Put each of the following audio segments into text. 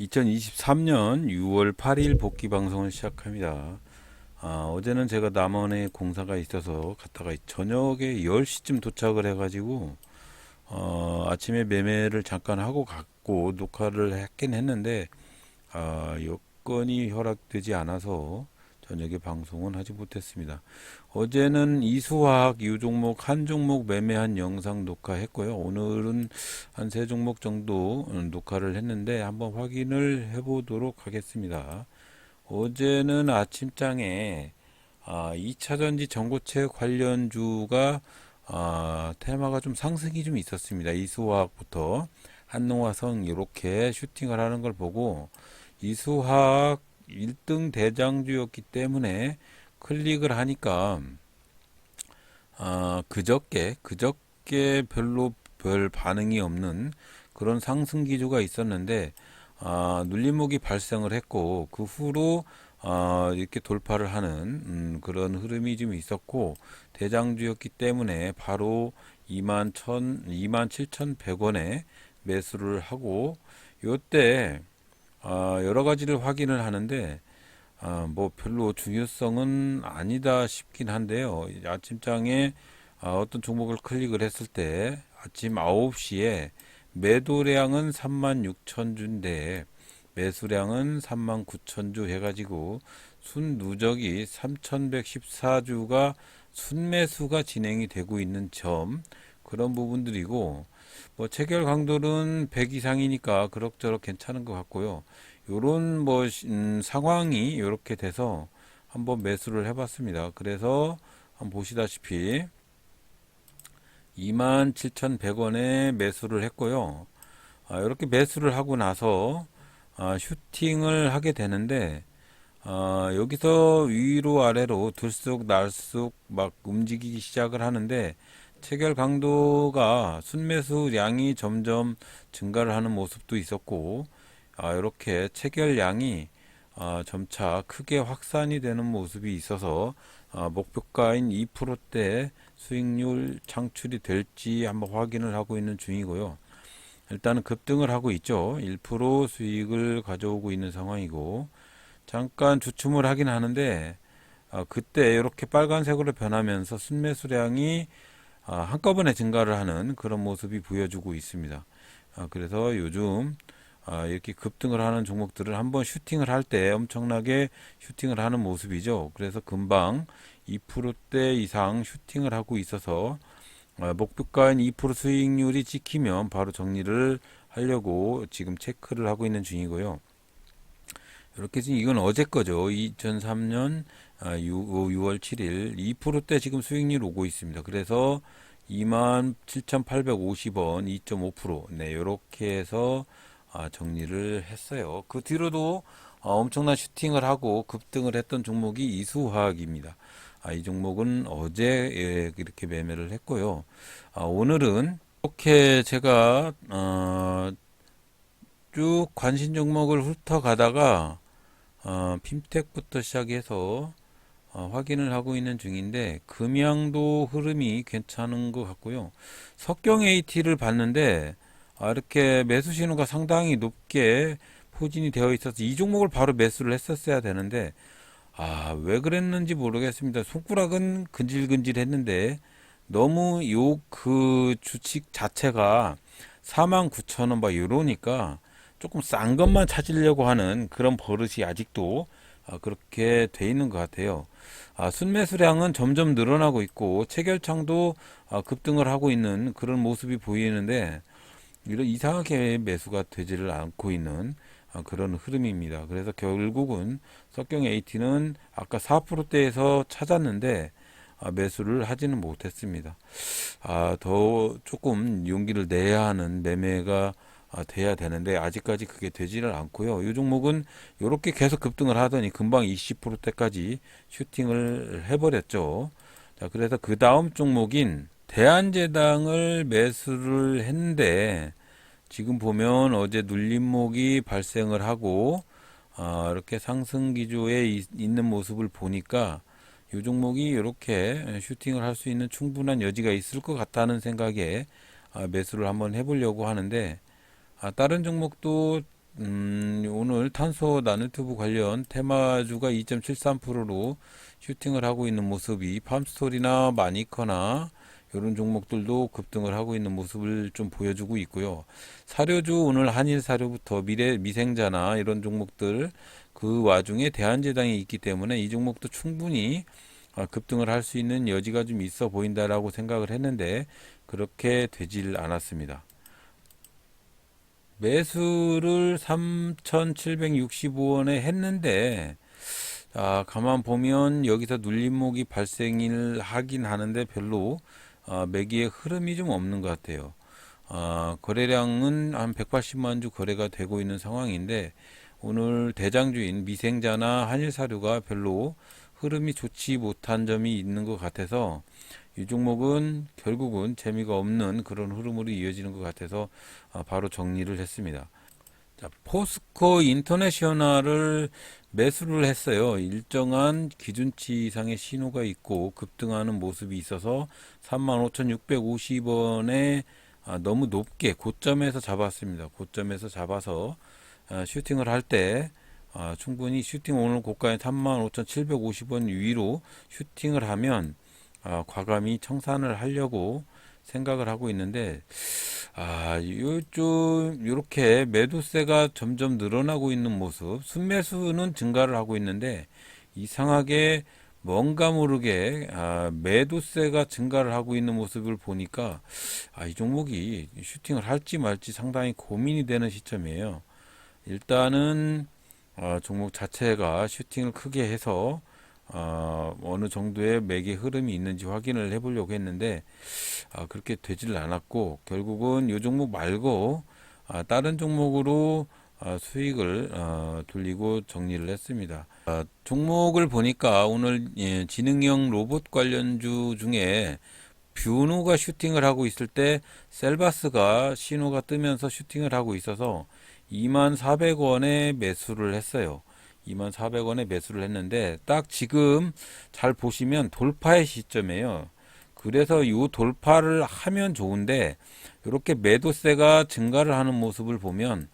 2023년 6월 8일 복귀 방송을 시작합니다. 어제는 제가 남원에 공사가 있어서 갔다가 저녁에 10시쯤 도착을 해가지고 아침에 매매를 잠깐 하고 갔고 녹화를 했긴 했는데 여건이 허락되지 않아서 저녁에 방송은 하지 못했습니다. 어제는 이수화학 유 종목 한 종목 매매한 영상 녹화했고요. 오늘은 한 세 종목 정도 녹화를 했는데 한번 확인을 해보도록 하겠습니다. 어제는 아침장에 2차전지 전고체 관련주가 테마가 좀 상승이 좀 있었습니다. 이수화학부터 한농화성 이렇게 슈팅을 하는 걸 보고 이수화학 1등 대장주였기 때문에 클릭을 하니까 그저께 별로 별 반응이 없는 그런 상승 기조가 있었는데 눌림목이 발생을 했고 그 후로 이렇게 돌파를 하는 그런 흐름이 좀 있었고 대장주였기 때문에 바로 27,100원에 매수를 하고 요때 여러 가지를 확인을 하는데 뭐 별로 중요성은 아니다 싶긴 한데요. 아침장에 어떤 종목을 클릭을 했을 때 아침 9시에 매도량은 36,000주인데 매수량은 39,000주 해가지고 순누적이 3,114주가 순매수가 진행이 되고 있는 점 그런 부분들이고 뭐 체결 강도는 100 이상이니까 그럭저럭 괜찮은 것 같고요. 요런 뭐 상황이 이렇게 돼서 한번 매수를 해봤습니다. 그래서 한번 보시다시피 27,100원에 매수를 했고요. 이렇게 매수를 하고 나서 슈팅을 하게 되는데 여기서 위로 아래로 들쑥 날쑥 막 움직이기 시작을 하는데 체결 강도가 순매수량이 점점 증가를 하는 모습도 있었고 이렇게 체결량이 점차 크게 확산이 되는 모습이 있어서 목표가인 2%대 수익률 창출이 될지 한번 확인을 하고 있는 중이고요. 일단은 급등을 하고 있죠. 1% 수익을 가져오고 있는 상황이고 잠깐 주춤을 하긴 하는데 그때 이렇게 빨간색으로 변하면서 순매수량이 한꺼번에 증가를 하는 그런 모습이 보여주고 있습니다. 그래서 요즘 이렇게 급등을 하는 종목들을 한번 슈팅을 할 때 엄청나게 슈팅을 하는 모습이죠. 그래서 금방 2%대 이상 슈팅을 하고 있어서 목표가인 2% 수익률이 찍히면 바로 정리를 하려고 지금 체크를 하고 있는 중이고요. 이렇게 지금 이건 어제 거죠. 2003년 6월 7일 2%대 지금 수익률 오고 있습니다. 그래서 27,850원 2.5%. 네, 이렇게 해서 정리를 했어요. 그 뒤로도 엄청난 슈팅을 하고 급등을 했던 종목이 이수화학입니다. 이 종목은 어제 이렇게 매매를 했고요. 오늘은 이렇게 제가 쭉 관심 종목을 훑어가다가 핀텍부터 시작해서 확인을 하고 있는 중인데 금양도 흐름이 괜찮은 것 같고요. 석경 AT를 봤는데 이렇게 매수 신호가 상당히 높게 포진이 되어 있어서 이 종목을 바로 매수를 했었어야 되는데 왜 그랬는지 모르겠습니다. 손가락은 근질근질했는데 너무 요 그 주식 자체가 49,000원 막 이러니까 조금 싼 것만 찾으려고 하는 그런 버릇이 아직도 그렇게 돼 있는 것 같아요. 순매수량은 점점 늘어나고 있고 체결창도 급등을 하고 있는 그런 모습이 보이는데 이런 이상하게 매수가 되지를 않고 있는 그런 흐름입니다. 그래서 결국은 석경 AT는 아까 4%대에서 찾았는데 매수를 하지는 못했습니다. 더 조금 용기를 내야 하는 매매가 돼야 되는데 아직까지 그게 되지를 않고요. 이 종목은 이렇게 계속 급등을 하더니 금방 20%대까지 슈팅을 해버렸죠. 자, 그래서 그 다음 종목인 대한제당을 매수를 했는데 지금 보면 어제 눌림목이 발생을 하고 이렇게 상승 기조에 있는 모습을 보니까 이 종목이 이렇게 슈팅을 할 수 있는 충분한 여지가 있을 것 같다는 생각에 매수를 한번 해보려고 하는데 다른 종목도 오늘 탄소 나노튜브 관련 테마주가 2.73%로 슈팅을 하고 있는 모습이 팜스토리나 마니커나 이런 종목들도 급등을 하고 있는 모습을 좀 보여주고 있고요. 사료주 오늘 한일사료부터 미생자나 이런 종목들 그 와중에 대한제당이 있기 때문에 이 종목도 충분히 급등을 할 수 있는 여지가 좀 있어 보인다라고 생각을 했는데 그렇게 되질 않았습니다. 매수를 3,765원에 했는데 가만 보면 여기서 눌림목이 발생을 하긴 하는데 별로 매기의 흐름이 좀 없는 것 같아요. 거래량은 한 180만 주 거래가 되고 있는 상황인데 오늘 대장주인 미생자나 한일사료가 별로 흐름이 좋지 못한 점이 있는 것 같아서 이 종목은 결국은 재미가 없는 그런 흐름으로 이어지는 것 같아서 바로 정리를 했습니다. 자, 포스코 인터내셔널을 매수를 했어요. 일정한 기준치 이상의 신호가 있고 급등하는 모습이 있어서 35,650원에 너무 높게 고점에서 잡았습니다. 고점에서 잡아서 슈팅을 할 때 충분히 슈팅 오늘 고가인 35,750원 위로 슈팅을 하면 과감히 청산을 하려고 생각을 하고 있는데 요즘 이렇게 매도세가 점점 늘어나고 있는 모습, 순매수는 증가를 하고 있는데 이상하게 뭔가 모르게 매도세가 증가를 하고 있는 모습을 보니까 이 종목이 슈팅을 할지 말지 상당히 고민이 되는 시점이에요. 일단은 종목 자체가 슈팅을 크게 해서 어느 정도의 매개 흐름이 있는지 확인을 해보려고 했는데 그렇게 되질 않았고 결국은 이 종목 말고 다른 종목으로 수익을 돌리고 정리를 했습니다. 종목을 보니까 오늘 지능형 로봇 관련주 중에 뷰노가 슈팅을 하고 있을 때 셀바스가 신호가 뜨면서 슈팅을 하고 있어서 24,400원에 매수를 했어요. 24,400원에 매수를 했는데 딱 지금 잘 보시면 돌파의 시점이에요. 그래서 이 돌파를 하면 좋은데 이렇게 매도세가 증가를 하는 모습을 보면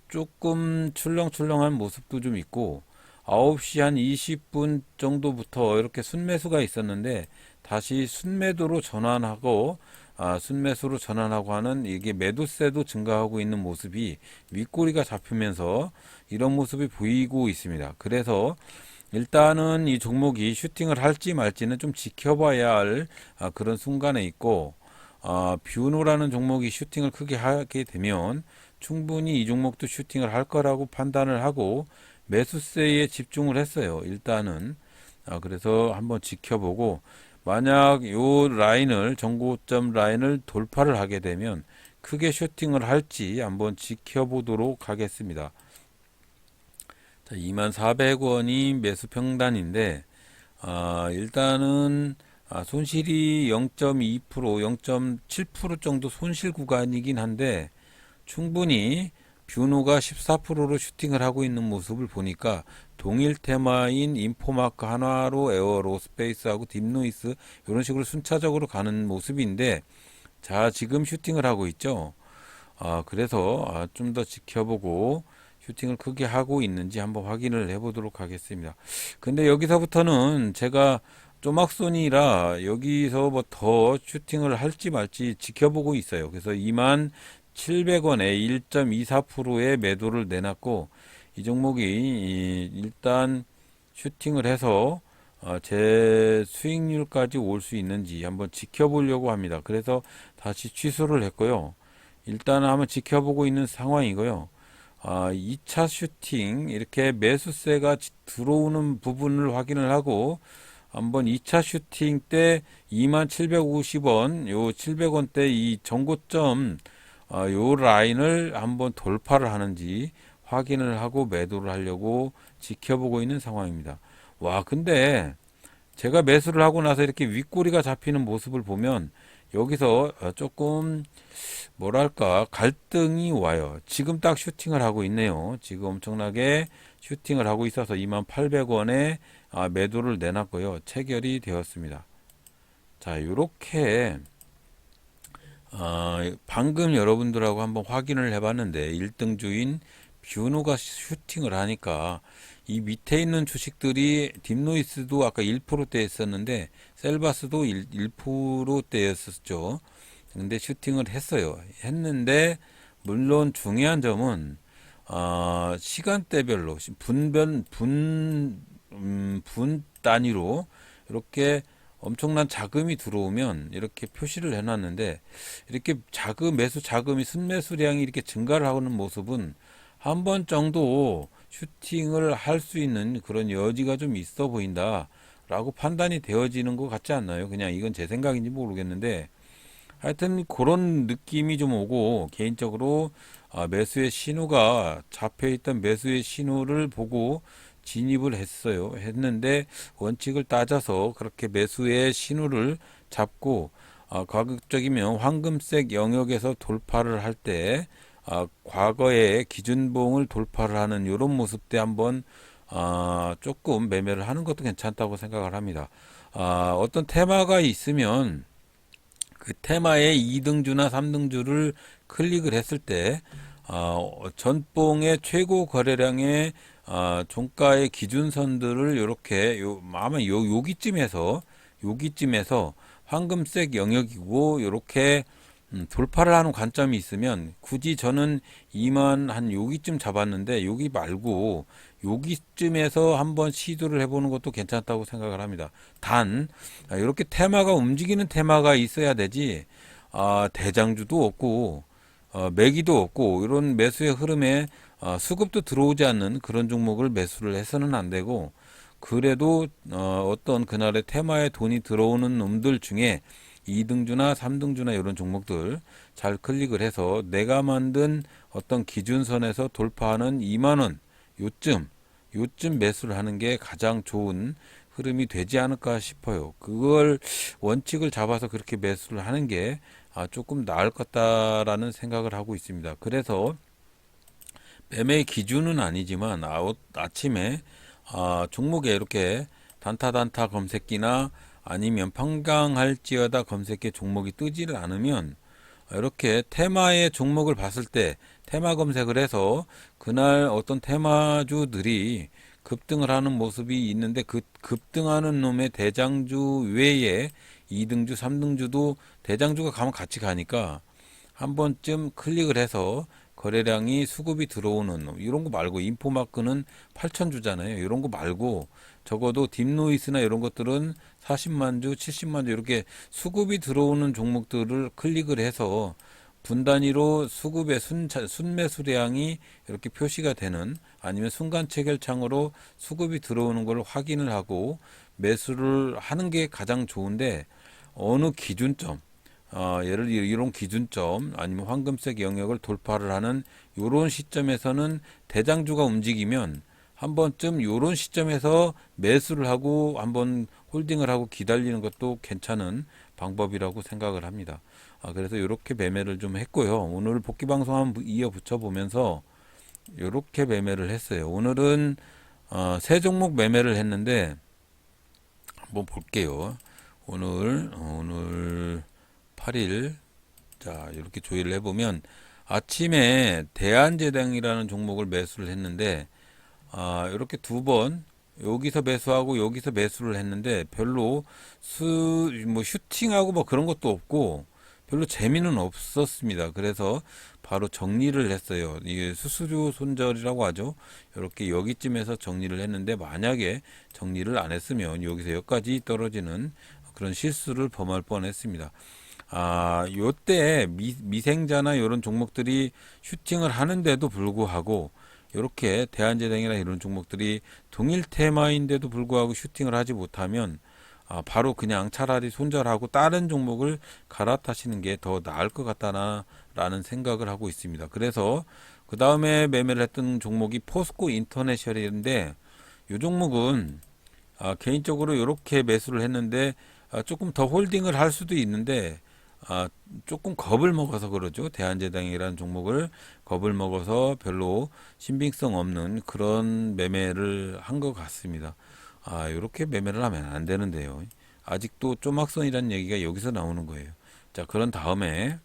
조금 출렁출렁한 모습도 좀 있고 9시 한 20분 정도부터 이렇게 순매수가 있었는데 다시 순매도로 전환하고 순매수로 전환하고 하는 이게 매도세도 증가하고 있는 모습이 윗꼬리가 잡히면서 이런 모습이 보이고 있습니다. 그래서 일단은 이 종목이 슈팅을 할지 말지는 좀 지켜봐야 할 그런 순간에 있고 뷰노라는 종목이 슈팅을 크게 하게 되면 충분히 이 종목도 슈팅을 할 거라고 판단을 하고 매수세에 집중을 했어요. 일단은 그래서 한번 지켜보고 만약 요 라인을 정고점 라인을 돌파를 하게 되면 크게 슈팅을 할지 한번 지켜보도록 하겠습니다. 자, 24,400원이 매수 평단인데 일단은 손실이 0.2%, 0.7% 정도 손실 구간이긴 한데 충분히 뷰노가 14%로 슈팅을 하고 있는 모습을 보니까 동일 테마인 인포마크 한화로 에어로스페이스하고 딥노이스 이런 식으로 순차적으로 가는 모습인데 자 지금 슈팅을 하고 있죠. 그래서 좀 더 지켜보고 슈팅을 크게 하고 있는지 한번 확인을 해보도록 하겠습니다. 근데 여기서부터는 제가 쪼막손이라 여기서 뭐 더 슈팅을 할지 말지 지켜보고 있어요. 그래서 27,000원에 1.24%의 매도를 내놨고 이 종목이 일단 슈팅을 해서 제 수익률까지 올 수 있는지 한번 지켜보려고 합니다. 그래서 다시 취소를 했고요. 일단은 한번 지켜보고 있는 상황이고요. 2차 슈팅 이렇게 매수세가 들어오는 부분을 확인을 하고 한번 2차 슈팅 때 2750원 요 700원대 이 정고점 요 라인을 한번 돌파를 하는지 확인을 하고 매도를 하려고 지켜보고 있는 상황입니다. 와 근데 제가 매수를 하고 나서 이렇게 윗꼬리가 잡히는 모습을 보면 여기서 조금 뭐랄까 갈등이 와요. 지금 딱 슈팅을 하고 있네요. 지금 엄청나게 슈팅을 하고 있어서 28,000원에 매도를 내놨고요. 체결이 되었습니다. 자, 요렇게 방금 여러분들하고 한번 확인을 해봤는데 1등주인 뷰노가 슈팅을 하니까 이 밑에 있는 주식들이 딥노이스도 아까 1%대 했었는데 셀바스도 1%대였었죠. 근데 슈팅을 했어요. 했는데 물론 중요한 점은 시간대별로 분 단위로 이렇게 엄청난 자금이 들어오면 이렇게 표시를 해놨는데 이렇게 매수 자금이 순매수량이 이렇게 증가를 하는 모습은 한 번 정도 슈팅을 할 수 있는 그런 여지가 좀 있어 보인다 라고 판단이 되어지는 것 같지 않나요? 그냥 이건 제 생각인지 모르겠는데 하여튼 그런 느낌이 좀 오고 개인적으로 매수의 신호가 잡혀있던 매수의 신호를 보고 진입을 했는데 원칙을 따져서 그렇게 매수의 신호를 잡고 가급적이면 황금색 영역에서 돌파를 할 때 과거의 기준봉을 돌파를 하는 이런 모습 때 한번 조금 매매를 하는 것도 괜찮다고 생각을 합니다. 어떤 테마가 있으면 그 테마의 2등주나 3등주를 클릭을 했을 때 전봉의 최고 거래량의 종가의 기준선들을 이렇게 아마 여기쯤에서 황금색 영역이고 이렇게 돌파를 하는 관점이 있으면 굳이 저는 2만 한 여기쯤 잡았는데 여기 말고 여기쯤에서 한번 시도를 해보는 것도 괜찮다고 생각을 합니다. 단 이렇게 테마가 움직이는 테마가 있어야 되지 대장주도 없고 매기도 없고 이런 매수의 흐름에 수급도 들어오지 않는 그런 종목을 매수를 해서는 안 되고 그래도 어떤 그날의 테마에 돈이 들어오는 놈들 중에 2등주나 3등주나 이런 종목들 잘 클릭을 해서 내가 만든 어떤 기준선에서 돌파하는 2만원 요쯤 매수를 하는 게 가장 좋은 흐름이 되지 않을까 싶어요. 그걸 원칙을 잡아서 그렇게 매수를 하는 게 조금 나을 것 같다라는 생각을 하고 있습니다. 그래서 매매 기준은 아니지만 아침에 종목에 이렇게 단타 검색기나 아니면 평강할지어다 검색기 종목이 뜨지를 않으면 이렇게 테마의 종목을 봤을 때 테마 검색을 해서 그날 어떤 테마주들이 급등을 하는 모습이 있는데 그 급등하는 놈의 대장주 외에 2등주, 3등주도 대장주가 가면 같이 가니까 한 번쯤 클릭을 해서 거래량이 수급이 들어오는 놈, 이런 거 말고 인포마크는 8천 주잖아요. 이런 거 말고 적어도 딥노이스나 이런 것들은 40만 주, 70만 주 이렇게 수급이 들어오는 종목들을 클릭을 해서 분 단위로 수급의 순매수량이 이렇게 표시가 되는 아니면 순간 체결창으로 수급이 들어오는 걸 확인을 하고 매수를 하는 게 가장 좋은데 어느 기준점 예를 들어 이런 기준점 아니면 황금색 영역을 돌파를 하는 이런 시점에서는 대장주가 움직이면 한 번쯤 이런 시점에서 매수를 하고 한번 홀딩을 하고 기다리는 것도 괜찮은 방법이라고 생각을 합니다. 그래서 이렇게 매매를 좀 했고요. 오늘 복귀 방송 한번 이어 붙여 보면서 이렇게 매매를 했어요. 오늘은 세 종목 매매를 했는데 한번 볼게요. 오늘 8일 자 이렇게 조회를 해보면 아침에 대한제당이라는 종목을 매수를 했는데 이렇게 두 번 여기서 매수하고 여기서 매수를 했는데 별로 뭐 슈팅하고 뭐 그런 것도 없고 별로 재미는 없었습니다. 그래서 바로 정리를 했어요. 이게 수수료 손절이라고 하죠. 이렇게 여기쯤에서 정리를 했는데 만약에 정리를 안 했으면 여기서 여기까지 떨어지는 그런 실수를 범할 뻔했습니다. 요때 미생자나 이런 종목들이 슈팅을 하는데도 불구하고 이렇게 대한제당이나 이런 종목들이 동일 테마인데도 불구하고 슈팅을 하지 못하면 바로 그냥 차라리 손절하고 다른 종목을 갈아타시는 게 더 나을 것 같다라는 생각을 하고 있습니다. 그래서 그 다음에 매매를 했던 종목이 포스코 인터내셔널인데 이 종목은 개인적으로 이렇게 매수를 했는데 조금 더 홀딩을 할 수도 있는데 조금 겁을 먹어서 그러죠. 대한제당이라는 종목을 겁을 먹어서 별로 신빙성 없는 그런 매매를 한 것 같습니다. 이렇게 매매를 하면 안 되는데요. 아직도 쪼막선이라는 얘기가 여기서 나오는 거예요. 자, 그런 다음에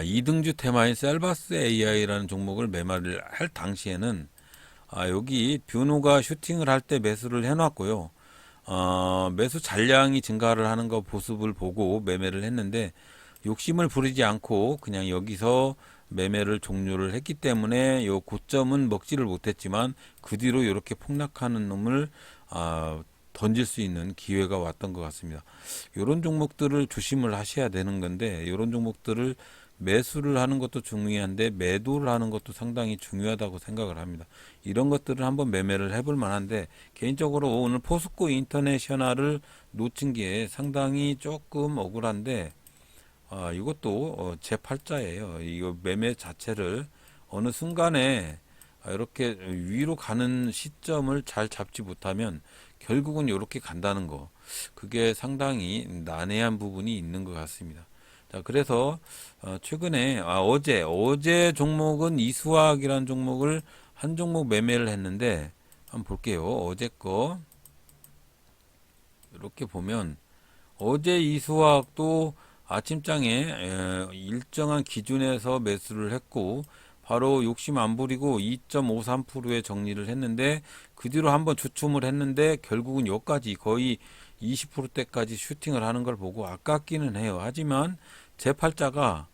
이등주 테마인 셀바스 AI라는 종목을 매매를 할 당시에는 여기 뷰노가 슈팅을 할 때 매수를 해놨고요. 매수 잔량이 증가를 하는 거 모습을 보고 매매를 했는데 욕심을 부리지 않고 그냥 여기서 매매를 종료를 했기 때문에 요 고점은 먹지를 못했지만 그 뒤로 이렇게 폭락하는 놈을 던질 수 있는 기회가 왔던 것 같습니다. 이런 종목들을 조심을 하셔야 되는 건데 이런 종목들을 매수를 하는 것도 중요한데 매도를 하는 것도 상당히 중요하다고 생각을 합니다. 이런 것들을 한번 매매를 해볼 만한데 개인적으로 오늘 포스코 인터내셔널을 놓친 게 상당히 조금 억울한데 이것도 제 팔자예요. 이거 매매 자체를 어느 순간에 이렇게 위로 가는 시점을 잘 잡지 못하면 결국은 이렇게 간다는 거. 그게 상당히 난해한 부분이 있는 것 같습니다. 자, 그래서 최근에 어제 종목은 이수학이라는 종목을 한 종목 매매를 했는데 한번 볼게요. 어제 거 이렇게 보면 어제 이수학도 아침장에 일정한 기준에서 매수를 했고 바로 욕심 안 부리고 2.53%에 정리를 했는데 그 뒤로 한번 주춤을 했는데 결국은 여기까지 거의 20%대까지 슈팅을 하는 걸 보고 아깝기는 해요. 하지만 제 팔자가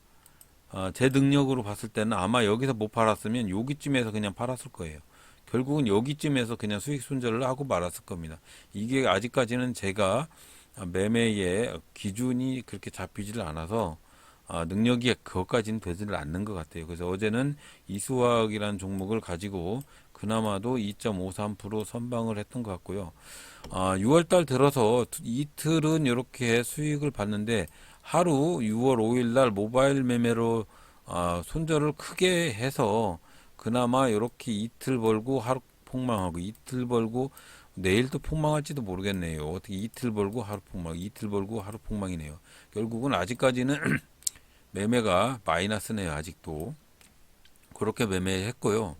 제 능력으로 봤을 때는 아마 여기서 못 팔았으면 여기쯤에서 그냥 팔았을 거예요. 결국은 여기쯤에서 그냥 수익 손절을 하고 말았을 겁니다. 이게 아직까지는 제가 매매의 기준이 그렇게 잡히질 않아서 능력이 그것까지는 되지를 않는 것 같아요. 그래서 어제는 이수학이라는 종목을 가지고 그나마도 2.53% 선방을 했던 것 같고요. 6월달 들어서 이틀은 이렇게 수익을 봤는데 하루 6월 5일 날 모바일 매매로 손절을 크게 해서 그나마 이렇게 이틀 벌고 하루 폭망하고 이틀 벌고 내일 또 폭망할지도 모르겠네요. 어떻게 이틀 벌고 하루 폭망, 이틀 벌고 하루 폭망이네요. 결국은 아직까지는 매매가 마이너스네요. 아직도 그렇게 매매했고요.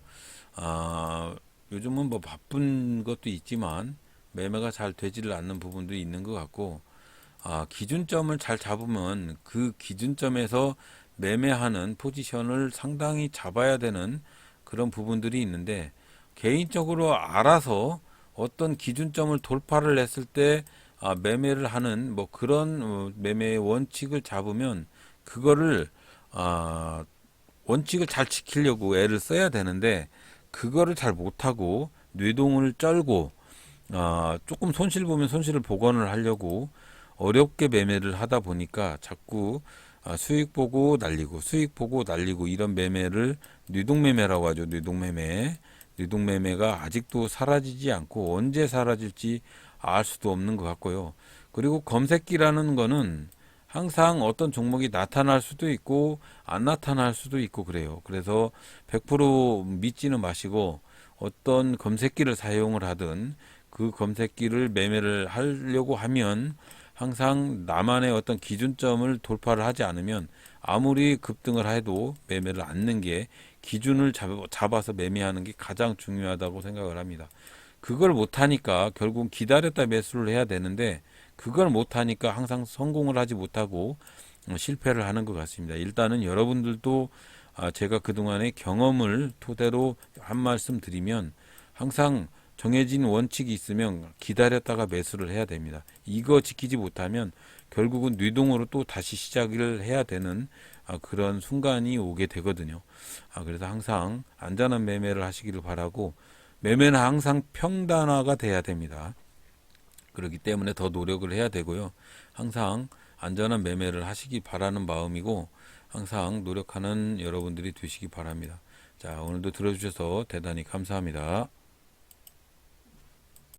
요즘은 뭐 바쁜 것도 있지만 매매가 잘 되지를 않는 부분도 있는 것 같고 기준점을 잘 잡으면 그 기준점에서 매매하는 포지션을 상당히 잡아야 되는 그런 부분들이 있는데 개인적으로 알아서 어떤 기준점을 돌파를 했을 때 매매를 하는 뭐 그런 매매의 원칙을 잡으면 그거를 원칙을 잘 지키려고 애를 써야 되는데 그거를 잘 못하고 뇌동을 쩔고 조금 손실 보면 손실을 복원을 하려고 어렵게 매매를 하다 보니까 자꾸 수익 보고 날리고 수익 보고 날리고 이런 매매를 뇌동매매라고 하죠. 뇌동매매가 아직도 사라지지 않고 언제 사라질지 알 수도 없는 것 같고요. 그리고 검색기라는 거는 항상 어떤 종목이 나타날 수도 있고 안 나타날 수도 있고 그래요. 그래서 100% 믿지는 마시고 어떤 검색기를 사용을 하든 그 검색기를 매매를 하려고 하면 항상 나만의 어떤 기준점을 돌파를 하지 않으면 아무리 급등을 해도 매매를 않는 게 기준을 잡아서 매매하는 게 가장 중요하다고 생각을 합니다. 그걸 못하니까 결국 기다렸다 매수를 해야 되는데 그걸 못하니까 항상 성공을 하지 못하고 실패를 하는 것 같습니다. 일단은 여러분들도 제가 그동안의 경험을 토대로 한 말씀 드리면 항상 정해진 원칙이 있으면 기다렸다가 매수를 해야 됩니다. 이거 지키지 못하면 결국은 뇌동으로 또 다시 시작을 해야 되는 그런 순간이 오게 되거든요. 그래서 항상 안전한 매매를 하시기를 바라고 매매는 항상 평단화가 돼야 됩니다. 그렇기 때문에 더 노력을 해야 되고요. 항상 안전한 매매를 하시기 바라는 마음이고 항상 노력하는 여러분들이 되시기 바랍니다. 자, 오늘도 들어주셔서 대단히 감사합니다.